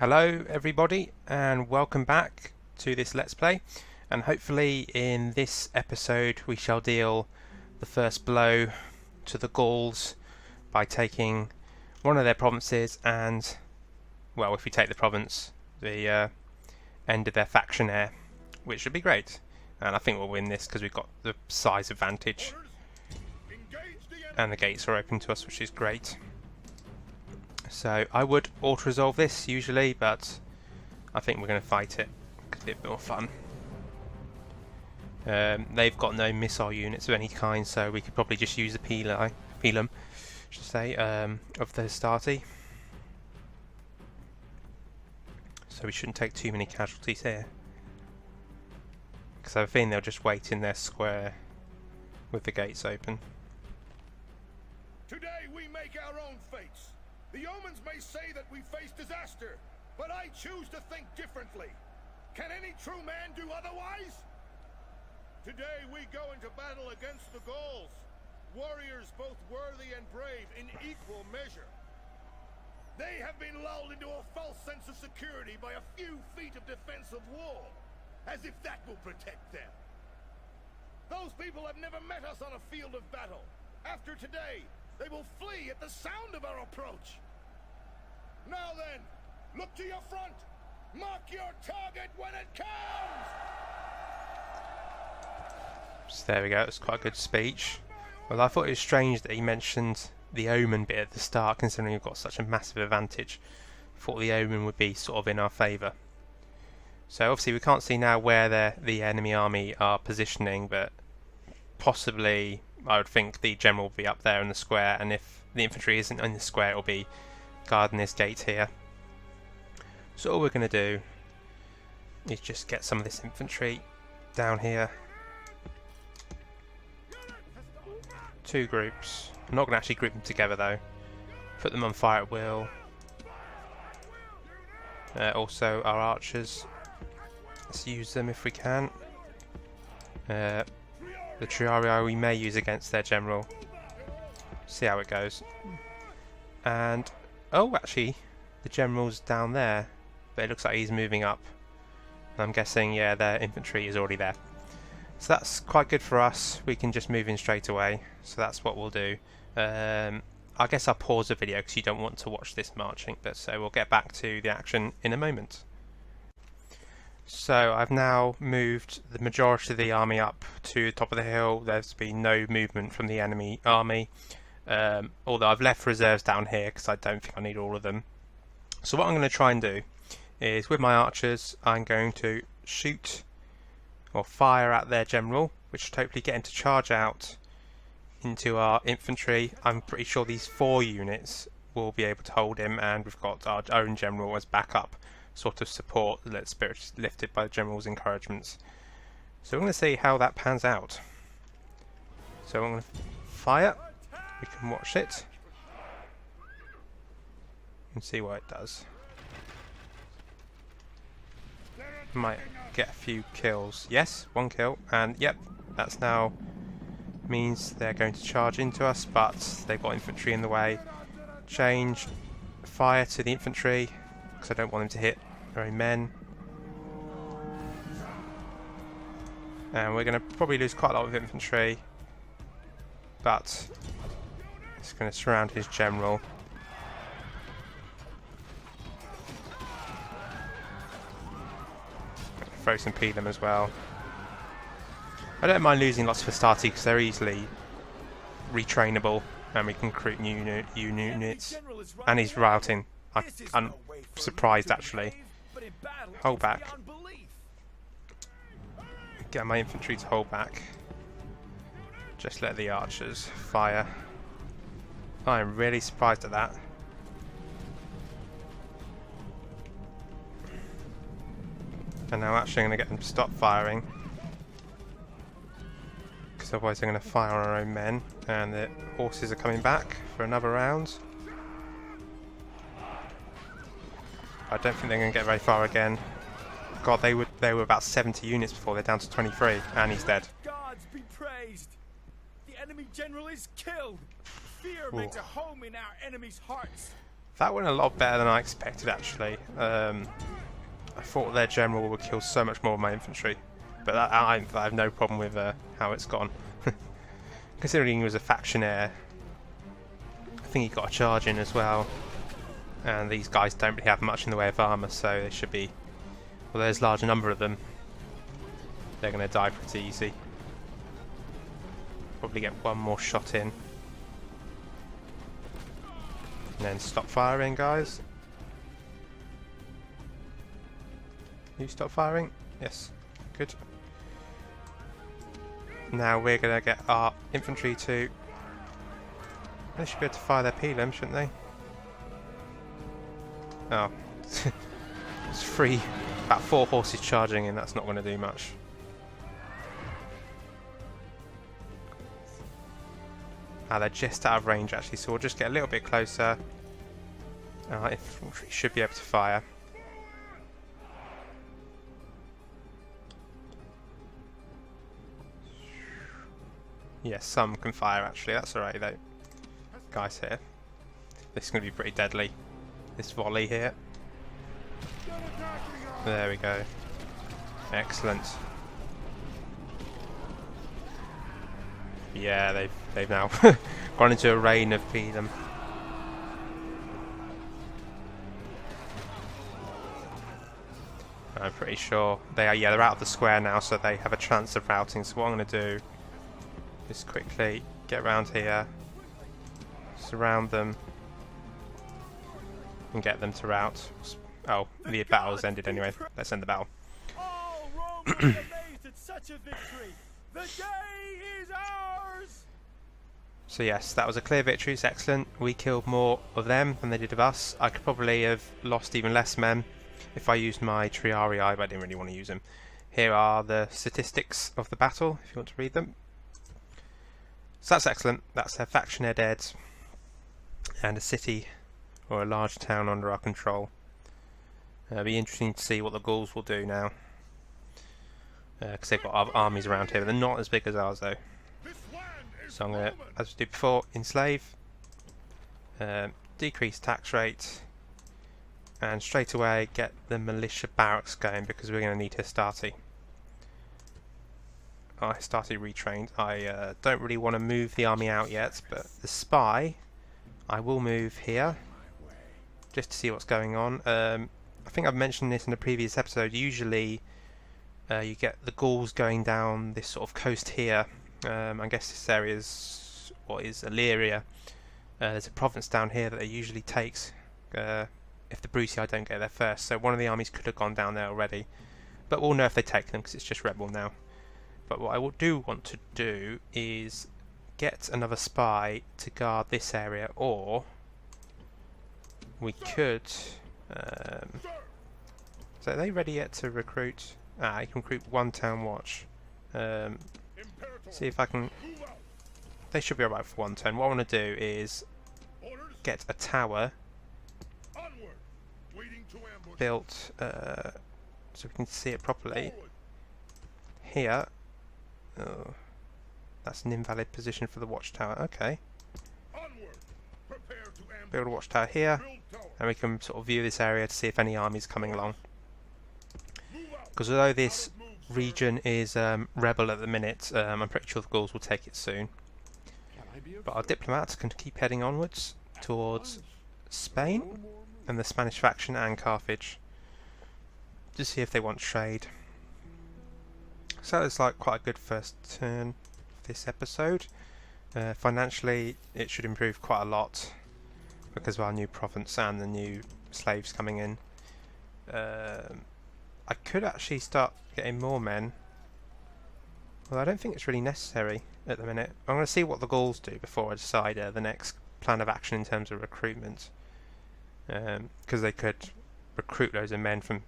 Hello everybody and welcome back to this Let's Play, and hopefully in this episode we shall deal the first blow to the Gauls by taking one of their provinces and, well, if we take the province, the end of their faction heir, which should be great. And I think we'll win this because we've got the size advantage and the gates are open to us, which is great. So I would auto-resolve this usually, but I think we're going to fight it because it's a bit more fun. They've got no missile units of any kind, so we could probably just use the pilum, should say, of the Hastati. So we shouldn't take too many casualties here, because I think they'll just wait in their square with the gates open. Today we make our own fates. The omens may say that we face disaster, but I choose to think differently. Can any true man do otherwise? Today we go into battle against the Gauls, warriors both worthy and brave in equal measure. They have been lulled into a false sense of security by a few feet of defensive wall, as if that will protect them. Those people have never met us on a field of battle. After today, they will flee at the sound of our approach. Now then, look to your front. Mark your target when it comes. So there we go. It's quite a good speech. Well, I thought it was strange that he mentioned the omen bit at the start, considering we've got such a massive advantage. I thought the omen would be sort of in our favour. So obviously we can't see now where the enemy army are positioning, but possibly I would think the general will be up there in the square, and if the infantry isn't in the square, it'll be guarding this gate here. So all we're going to do is just get some of this infantry down here. Two groups. I'm not going to actually group them together though. Put them on fire at will. Also our archers. Let's use them if we can. The Triarii we may use against their general. See how it goes. And oh, actually, the general's down there, but it looks like he's moving up. I'm guessing, yeah, their infantry is already there. So that's quite good for us. We can just move in straight away. So that's what we'll do. I guess I'll pause the video because you don't want to watch this marching, but so we'll get back to the action in a moment. So I've now moved the majority of the army up to the top of the hill. There's been no movement from the enemy army, although I've left reserves down here because I don't think I need all of them. So what I'm going to try and do is, with my archers, I'm going to shoot or fire at their general, which should hopefully get him to charge out into our infantry. I'm pretty sure these 4 units will be able to hold him, and we've got our own general as backup, sort of support that spirit lifted by the general's encouragements. So we're going to see how that pans out. So I'm going to fire. We can watch it and see what it does. Might get a few kills. Yes, 1 kill, and yep, that's now means they're going to charge into us, but they've got infantry in the way. Change fire to the infantry, because I don't want them to hit their own men. And we're going to probably lose quite a lot of infantry, but it's going to surround his general. Throw some pilum as well. I don't mind losing lots of Hastati because they're easily retrainable and we can recruit new units. And he's routing. I'm surprised actually. Hold back. Get my infantry to hold back. Just let the archers fire. I'm really surprised at that. And now actually I'm going to get them to stop firing, because otherwise they're going to fire on our own men, and the horses are coming back for another round. I don't think they're going to get very far again. God, they were about 70 units before. They're down to 23, and he's dead. Gods be praised. The enemy general is killed. Fear makes a home in our enemies' hearts. That went a lot better than I expected, actually. I thought their general would kill so much more of my infantry, but I have no problem with how it's gone. Considering he was a factionaire, I think he got a charge in as well, and these guys don't really have much in the way of armour, so they should be, well, there's a large number of them, they're going to die pretty easy. Probably get one more shot in. And then stop firing, guys. You stop firing? Yes. Good. Now we're going to get our infantry to... They should be able to fire their pelum, shouldn't they? Oh. It's free. About 4 horses charging in, that's not going to do much. They're just out of range actually, so we'll just get a little bit closer. Infantry should be able to fire. Yes, some can fire actually, that's alright though. Guys here. This is going to be pretty deadly. This volley here. There we go. Excellent. Yeah, they've now gone into a rain of pelum. I'm pretty sure they are. Yeah, they're out of the square now, so they have a chance of routing. So what I'm going to do is quickly get around here, surround them, and get them to rout. Oh, the battle's ended anyway. Let's end the battle. All Rome is amazed at such a victory. The day is ours. So yes, that was a clear victory. It's excellent. We killed more of them than they did of us. I could probably have lost even less men if I used my Triarii, but I didn't really want to use them. Here are the statistics of the battle, if you want to read them. So that's excellent. That's their factionaire dead, and a city or a large town under our control. It'll be interesting to see what the Gauls will do now, because they've got armies around here, but they're not as big as ours though. So I'm going to, as we did before, enslave, decrease tax rate, and straight away get the militia barracks going because we're going to need Hastati. Hastati retrained. I don't really want to move the army out yet, but the spy I will move here just to see what's going on. I think I've mentioned this in a previous episode. Usually you get the Gauls going down this sort of coast here. I guess this area is what is Illyria. There's a province down here that they usually takes if the Brusii don't get there first. So one of the armies could have gone down there already, but we'll know if they take them because it's just rebel now. But what I do want to do is get another spy to guard this area, or we could. So are they ready yet to recruit? You can recruit one town watch. See if I can. They should be alright for one turn. What I want to do is get a tower built so we can see it properly. Here. Oh, that's an invalid position for the watchtower. Okay. Build a watchtower here, and we can sort of view this area to see if any army's coming along. Because although this region is rebel at the minute, I'm pretty sure the Gauls will take it soon. But our diplomats can keep heading onwards towards Spain and the Spanish faction and Carthage to see if they want trade. So it's like quite a good first turn of this episode. Financially it should improve quite a lot because of our new province and the new slaves coming in. I could actually start getting more men. Well, I don't think it's really necessary at the minute. I'm going to see what the Gauls do before I decide the next plan of action in terms of recruitment. Because they could recruit loads of men from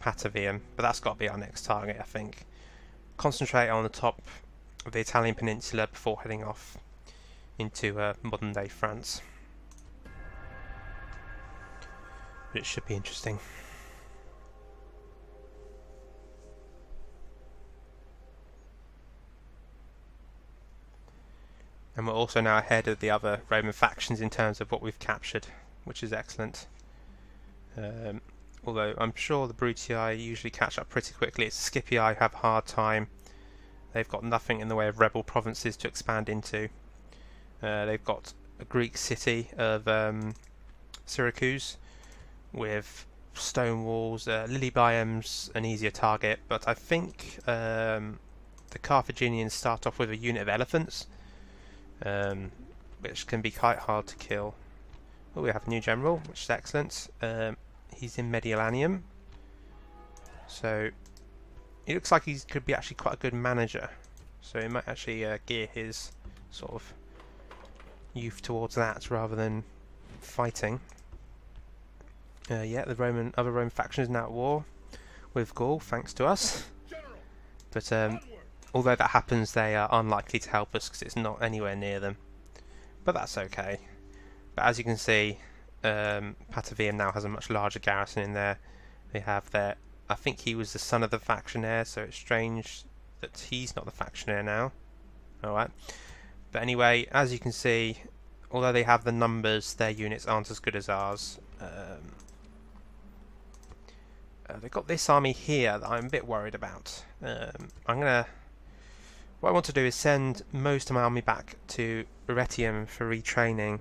Patavium, but that's got to be our next target, I think. Concentrate on the top of the Italian peninsula before heading off into modern day France. But it should be interesting. And we're also now ahead of the other Roman factions in terms of what we've captured, which is excellent. Although I'm sure the Brutii usually catch up pretty quickly. It's the Scipii who have a hard time. They've got nothing in the way of rebel provinces to expand into. They've got a Greek city of Syracuse with stone walls. Lily biomes an easier target, but I think the Carthaginians start off with a unit of elephants, which can be quite hard to kill. Oh, we have a new general, which is excellent. He's in Mediolanum, so he looks like he could be actually quite a good manager. So he might actually gear his sort of youth towards that rather than fighting. Yeah, the other Roman faction is now at war with Gaul, thanks to us. But although that happens, they are unlikely to help us because it's not anywhere near them. But that's okay. But as you can see, Patavium now has a much larger garrison in there. They have their... I think he was the son of the factionaire, so it's strange that he's not the factionaire now. Alright. But anyway, as you can see, although they have the numbers, their units aren't as good as ours. They've got this army here that I'm a bit worried about. What I want to do is send most of my army back to Arretium for retraining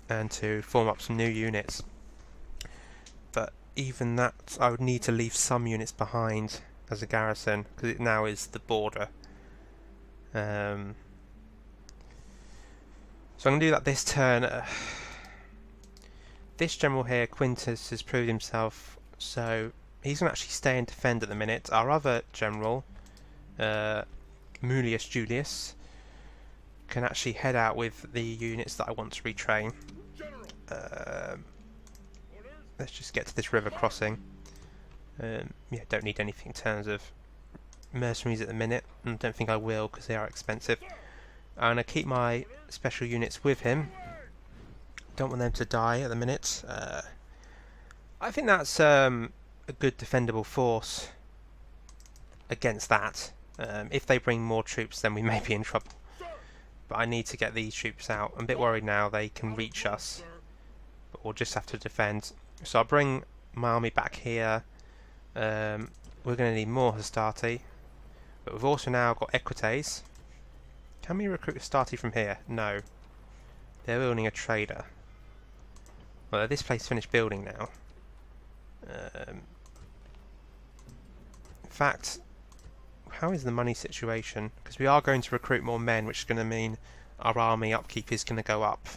and to form up some new units. But even that, I would need to leave some units behind as a garrison because it now is the border. So I'm going to do that this turn. This general here, Quintus, has proved himself, so he's going to actually stay and defend at the minute. Our other general, Mullius Julius, can actually head out with the units that I want to retrain. Let's just get to this river crossing. Yeah, don't need anything in terms of mercenaries at the minute, and don't think I will because they are expensive. I'm going to keep my special units with him. Don't want them to die at the minute. I think that's a good defendable force against that. If they bring more troops, then we may be in trouble. But I need to get these troops out. I'm a bit worried now they can reach us, but we'll just have to defend. So I'll bring my army back here. We're going to need more Hastati, but we've also now got Equites. Can we recruit Hastati from here? No. They're building a trader. Well, this place finished building now. In fact, how is the money situation? Because we are going to recruit more men, which is going to mean our army upkeep is going to go up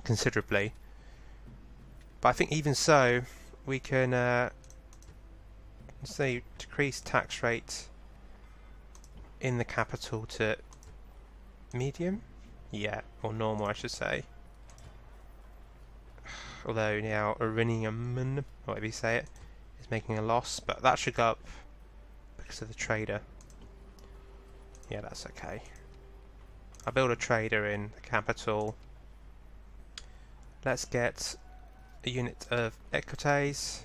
considerably. But I think even so, we can say decrease tax rate in the capital to medium? Yeah, or normal I should say. Although now Arinium, whatever you say it, is making a loss, but that should go up because of the trader. Yeah, that's okay. I'll build a trader in the capital. Let's get a unit of Equites.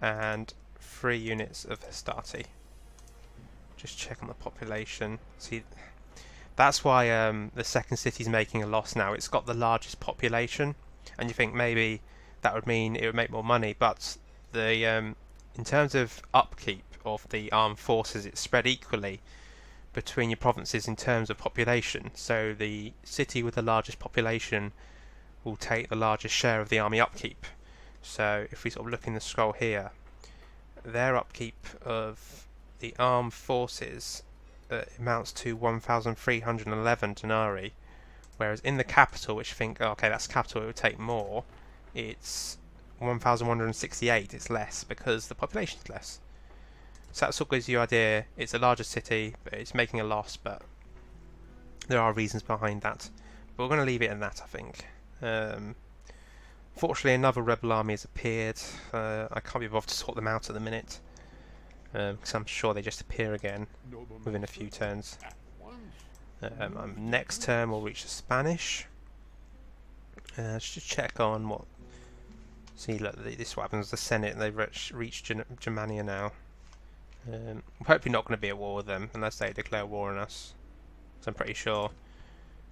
And 3 units of Hastati. Just check on the population. See, that's why the second city's making a loss now. It's got the largest population, and you think maybe that would mean it would make more money, but the in terms of upkeep of the armed forces, it's spread equally between your provinces in terms of population. So the city with the largest population will take the largest share of the army upkeep. So if we sort of look in the scroll here, their upkeep of the armed forces amounts to 1,311 denarii, whereas in the capital, which you think, oh, okay, that's capital, it would take more, it's 1,168. It's less because the population is less. So that sort of gives you an idea. It's a larger city, but it's making a loss, but there are reasons behind that. But we're going to leave it in that, I think. Fortunately, another rebel army has appeared. I can't be bothered to sort them out at the minute, because I'm sure they just appear again within a few turns. Next turn we'll reach the Spanish. Let's just check on what... See, look, this is what happens. The Senate, they've reached Germania now. I'm hopefully not going to be at war with them unless they declare war on us. So I'm pretty sure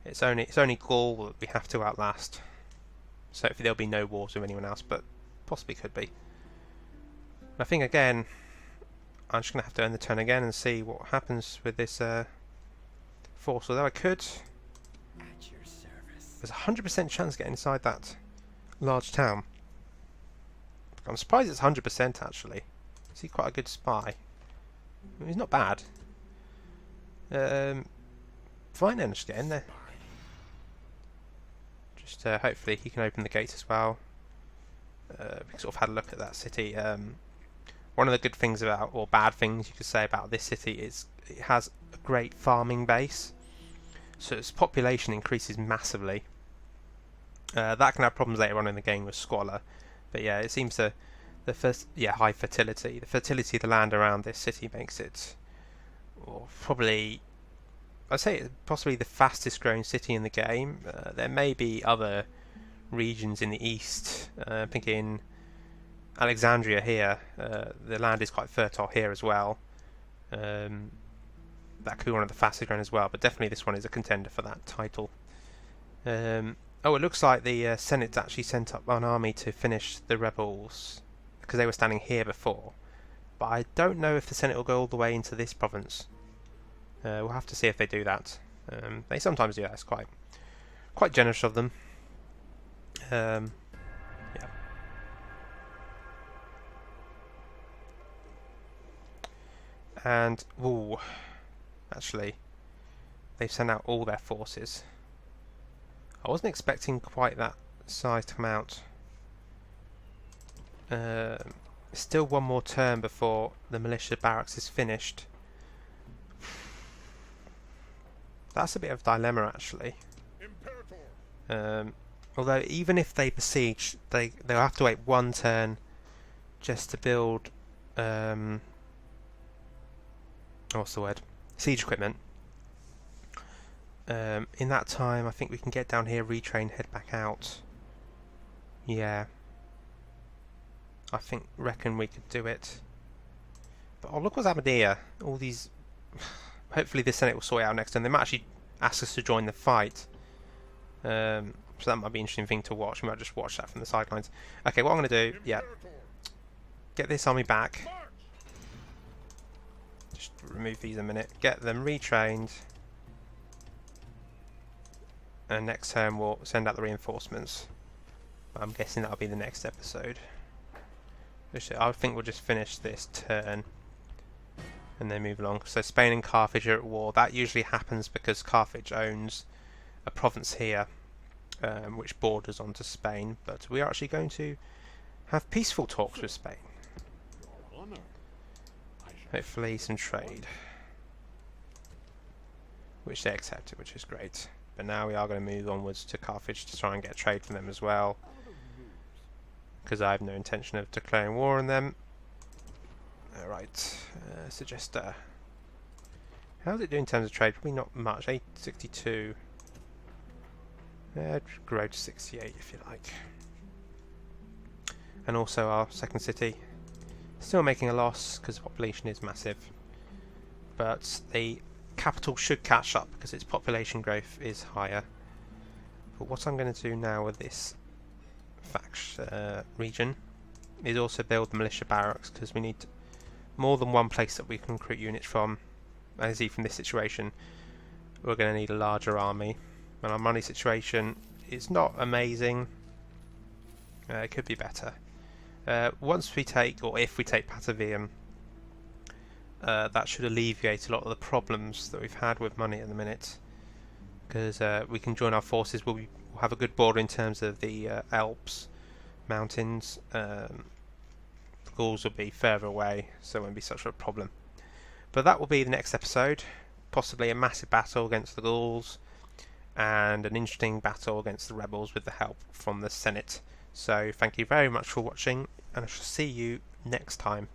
it's only Gaul that we have to outlast. So hopefully there'll be no wars with anyone else, but possibly could be. I think again, I'm just going to have to end the turn again and see what happens with this force. Although I could, At your service. there's a 100% chance of getting inside that large town. I'm surprised it's 100% actually. Is he quite a good spy? He's not bad. Fine then, just get in there. Just hopefully he can open the gates as well. We sort of had a look at that city. One of the good things about, or bad things you could say about this city is it has a great farming base. So its population increases massively. That can have problems later on in the game with squalor. But yeah, it seems high fertility. The fertility of the land around this city makes it, or probably, I'd say it's possibly the fastest growing city in the game. There may be other regions in the east. I'm thinking Alexandria here. The land is quite fertile here as well. That could be one of the fastest growing as well, but definitely this one is a contender for that title. Oh, it looks like the Senate's actually sent up an army to finish the rebels, because they were standing here before. But I don't know if the Senate will go all the way into this province. We'll have to see if they do that. They sometimes do that. It's quite generous of them. Yeah. And ooh, actually, they've sent out all their forces. I wasn't expecting quite that size to come out. Still one more turn before the militia barracks is finished. That's a bit of a dilemma actually. Although even if they besiege, they'll have to wait one turn just to build what's the word? Siege equipment. In that time, I think we can get down here, retrain, head back out. Yeah. Reckon we could do it. But oh, look what's happened here. All these... Hopefully the Senate will sort it out next time. They might actually ask us to join the fight. So that might be an interesting thing to watch. We might just watch that from the sidelines. Okay, what I'm going to do... Yeah. Get this army back. Just remove these a minute. Get them retrained. And next turn we'll send out the reinforcements. I'm guessing that'll be the next episode. I think we'll just finish this turn and then move along. So Spain and Carthage are at war. That usually happens because Carthage owns a province here, which borders onto Spain. But we are actually going to have peaceful talks with Spain. Hopefully some trade, which they accepted, which is great. But now we are going to move onwards to Carthage to try and get trade from them as well, because I have no intention of declaring war on them. Alright, suggest how's it doing in terms of trade? Probably not much. 862. Grow to 68 if you like. And also our second city, still making a loss because the population is massive, but the capital should catch up because its population growth is higher. But what I'm going to do now with this region is also build the militia barracks, because we need more than one place that we can recruit units from. As you see from this situation, we're going to need a larger army, and our money situation is not amazing. It could be better. Once we take, or if we take Patavium, that should alleviate a lot of the problems that we've had with money at the minute, because we can join our forces. We'll have a good border in terms of the Alps mountains. The Gauls will be further away, so it won't be such a problem. But that will be the next episode, possibly a massive battle against the Gauls and an interesting battle against the rebels with the help from the Senate. So thank you very much for watching, and I shall see you next time.